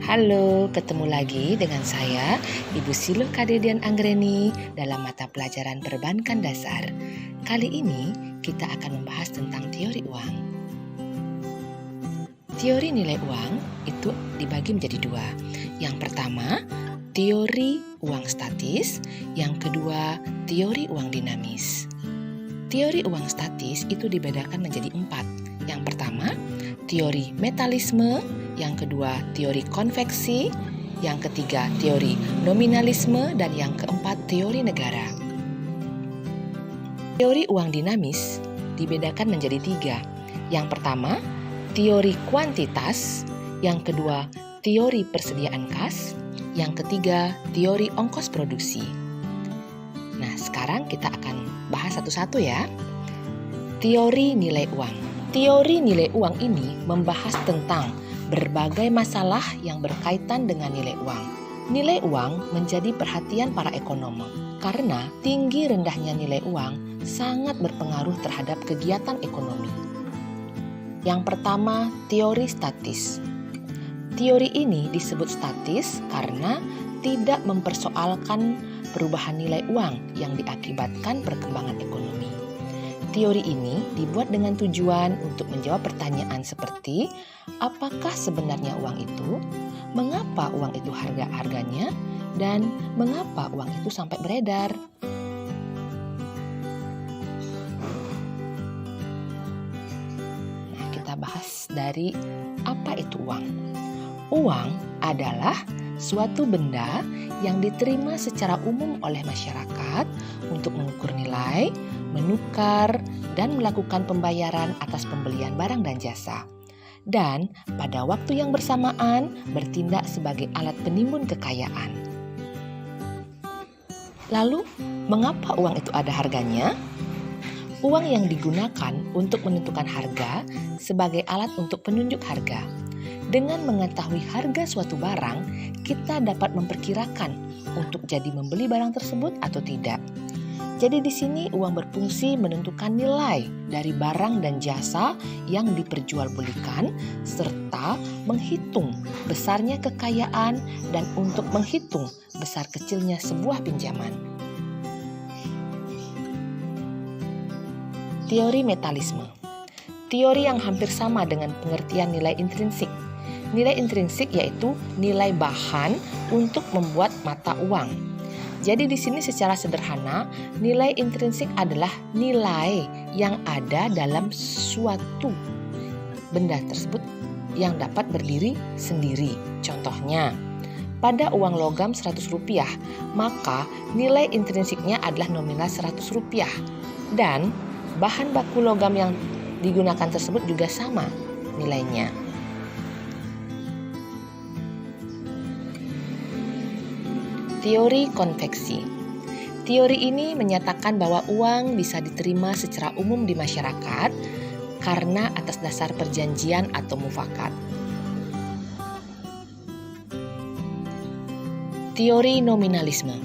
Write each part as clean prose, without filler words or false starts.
Halo, ketemu lagi dengan saya, Ibu Silo Kadedian Anggreni dalam mata pelajaran Perbankan Dasar. Kali ini kita akan membahas tentang teori uang. Teori nilai uang itu dibagi menjadi dua. Yang pertama, teori uang statis. Yang kedua, teori uang dinamis. Teori uang statis itu dibedakan menjadi 4. Yang pertama, teori metalisme. Yang kedua, teori konveksi. Yang ketiga, teori nominalisme. Dan yang keempat, teori negara. Teori uang dinamis dibedakan menjadi 3. Yang pertama, teori kuantitas. Yang kedua, teori persediaan kas. Yang ketiga, teori ongkos produksi. Nah, sekarang kita akan bahas satu-satu ya. Teori nilai uang. Teori nilai uang ini membahas tentang berbagai masalah yang berkaitan dengan nilai uang. Nilai uang menjadi perhatian para ekonom karena tinggi rendahnya nilai uang sangat berpengaruh terhadap kegiatan ekonomi. Yang pertama, teori statis. Teori ini disebut statis karena tidak mempersoalkan perubahan nilai uang yang diakibatkan perkembangan ekonomi. Teori ini dibuat dengan tujuan untuk menjawab pertanyaan seperti apakah sebenarnya uang itu, mengapa uang itu harganya, dan mengapa uang itu sampai beredar. Nah, kita bahas dari apa itu uang. Uang adalah suatu benda yang diterima secara umum oleh masyarakat untuk mengukur nilai, menukar, dan melakukan pembayaran atas pembelian barang dan jasa. Dan pada waktu yang bersamaan bertindak sebagai alat penimbun kekayaan. Lalu, mengapa uang itu ada harganya? Uang yang digunakan untuk menentukan harga sebagai alat untuk penunjuk harga. Dengan mengetahui harga suatu barang, kita dapat memperkirakan untuk jadi membeli barang tersebut atau tidak. Jadi di sini uang berfungsi menentukan nilai dari barang dan jasa yang diperjualbelikan serta menghitung besarnya kekayaan dan untuk menghitung besar kecilnya sebuah pinjaman. Teori metalisme. Teori yang hampir sama dengan pengertian nilai intrinsik. Nilai intrinsik yaitu nilai bahan untuk membuat mata uang. Jadi di sini secara sederhana, nilai intrinsik adalah nilai yang ada dalam suatu benda tersebut yang dapat berdiri sendiri. Contohnya, pada uang logam Rp100, maka nilai intrinsiknya adalah nominal Rp100. Dan bahan baku logam yang digunakan tersebut juga sama nilainya. Teori konveksi. Teori ini menyatakan bahwa uang bisa diterima secara umum di masyarakat karena atas dasar perjanjian atau mufakat. Teori nominalisme.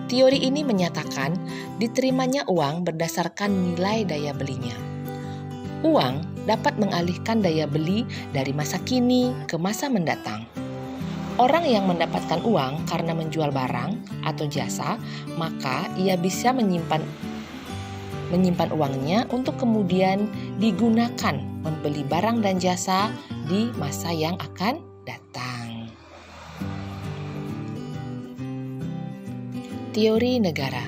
Teori ini menyatakan diterimanya uang berdasarkan nilai daya belinya. Uang dapat mengalihkan daya beli dari masa kini ke masa mendatang. Orang yang mendapatkan uang karena menjual barang atau jasa, maka ia bisa menyimpan uangnya untuk kemudian digunakan membeli barang dan jasa di masa yang akan datang. Teori negara.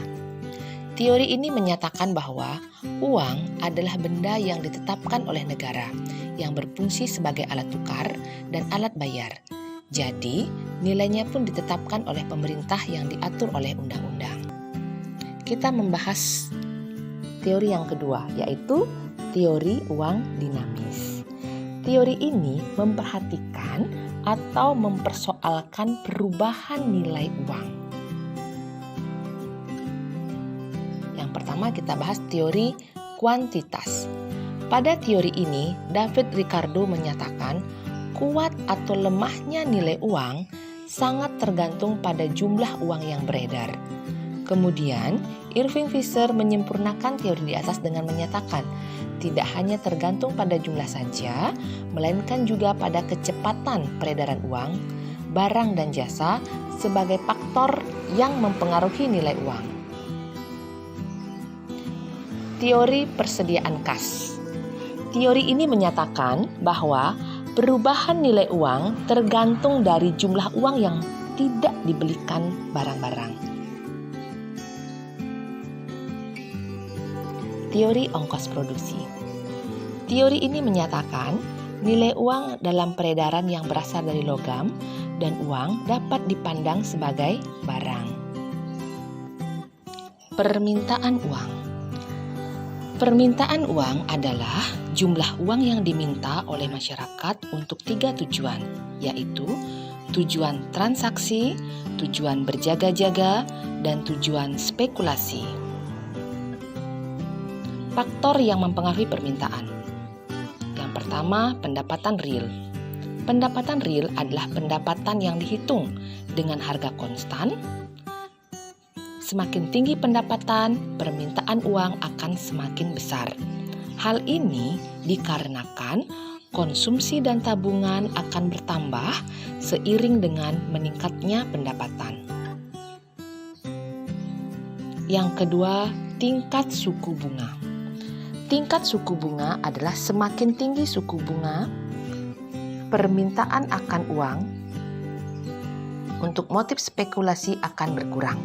Teori ini menyatakan bahwa uang adalah benda yang ditetapkan oleh negara yang berfungsi sebagai alat tukar dan alat bayar. Jadi, nilainya pun ditetapkan oleh pemerintah yang diatur oleh undang-undang. Kita membahas teori yang kedua, yaitu teori uang dinamis. Teori ini memperhatikan atau mempersoalkan perubahan nilai uang. Yang pertama kita bahas teori kuantitas. Pada teori ini, David Ricardo menyatakan kuat atau lemahnya nilai uang sangat tergantung pada jumlah uang yang beredar. Kemudian, Irving Fisher menyempurnakan teori di atas dengan menyatakan tidak hanya tergantung pada jumlah saja, melainkan juga pada kecepatan peredaran uang, barang dan jasa sebagai faktor yang mempengaruhi nilai uang. Teori persediaan kas. Teori ini menyatakan bahwa perubahan nilai uang tergantung dari jumlah uang yang tidak dibelikan barang-barang. Teori ongkos produksi. Teori ini menyatakan nilai uang dalam peredaran yang berasal dari logam dan uang dapat dipandang sebagai barang. Permintaan uang. Permintaan uang adalah jumlah uang yang diminta oleh masyarakat untuk 3 tujuan, yaitu tujuan transaksi, tujuan berjaga-jaga, dan tujuan spekulasi. Faktor yang mempengaruhi permintaan. Yang pertama, pendapatan real. Pendapatan real adalah pendapatan yang dihitung dengan harga konstan. Semakin tinggi pendapatan, permintaan uang akan semakin besar. Hal ini dikarenakan konsumsi dan tabungan akan bertambah seiring dengan meningkatnya pendapatan. Yang kedua, tingkat suku bunga. Tingkat suku bunga adalah semakin tinggi suku bunga, permintaan akan uang untuk motif spekulasi akan berkurang.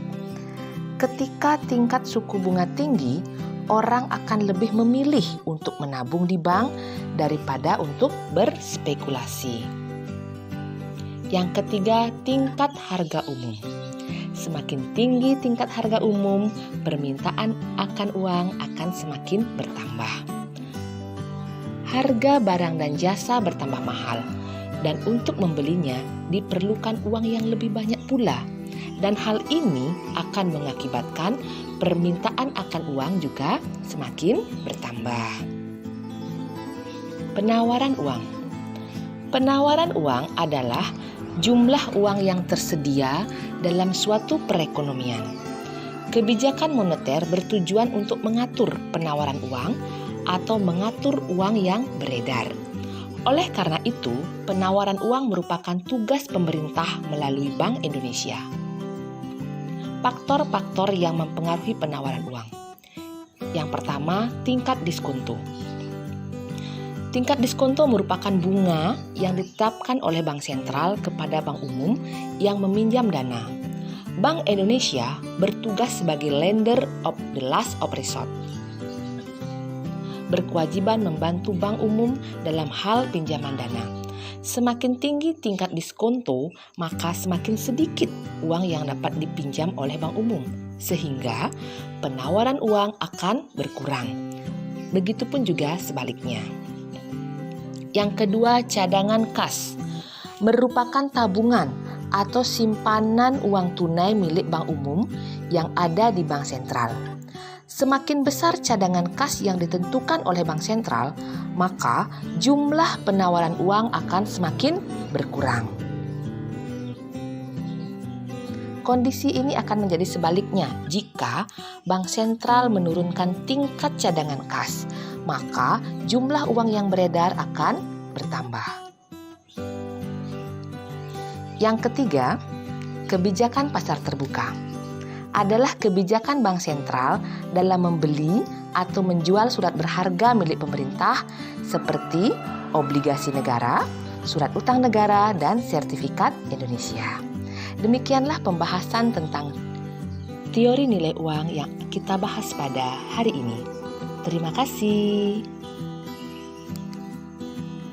Ketika tingkat suku bunga tinggi, orang akan lebih memilih untuk menabung di bank daripada untuk berspekulasi. Yang ketiga, tingkat harga umum. Semakin tinggi tingkat harga umum, permintaan akan uang akan semakin bertambah. Harga barang dan jasa bertambah mahal, dan untuk membelinya diperlukan uang yang lebih banyak pula. Dan hal ini akan mengakibatkan permintaan akan uang juga semakin bertambah. Penawaran uang. Penawaran uang adalah jumlah uang yang tersedia dalam suatu perekonomian. Kebijakan moneter bertujuan untuk mengatur penawaran uang atau mengatur uang yang beredar. Oleh karena itu, penawaran uang merupakan tugas pemerintah melalui Bank Indonesia. Faktor-faktor yang mempengaruhi penawaran uang. Yang pertama, tingkat diskonto. Tingkat diskonto merupakan bunga yang ditetapkan oleh Bank Sentral kepada bank umum yang meminjam dana. Bank Indonesia bertugas sebagai lender of the last of resort. Berkewajiban membantu bank umum dalam hal pinjaman dana. Semakin tinggi tingkat diskonto, maka semakin sedikit uang yang dapat dipinjam oleh bank umum, sehingga penawaran uang akan berkurang. Begitupun juga sebaliknya. Yang kedua, cadangan kas merupakan tabungan atau simpanan uang tunai milik bank umum yang ada di bank sentral. Semakin besar cadangan kas yang ditentukan oleh bank sentral, maka jumlah penawaran uang akan semakin berkurang. Kondisi ini akan menjadi sebaliknya jika bank sentral menurunkan tingkat cadangan kas, maka jumlah uang yang beredar akan bertambah. Yang ketiga, kebijakan pasar terbuka adalah kebijakan bank sentral dalam membeli atau menjual surat berharga milik pemerintah seperti obligasi negara, surat utang negara, dan sertifikat Indonesia. Demikianlah pembahasan tentang teori nilai uang yang kita bahas pada hari ini. Terima kasih.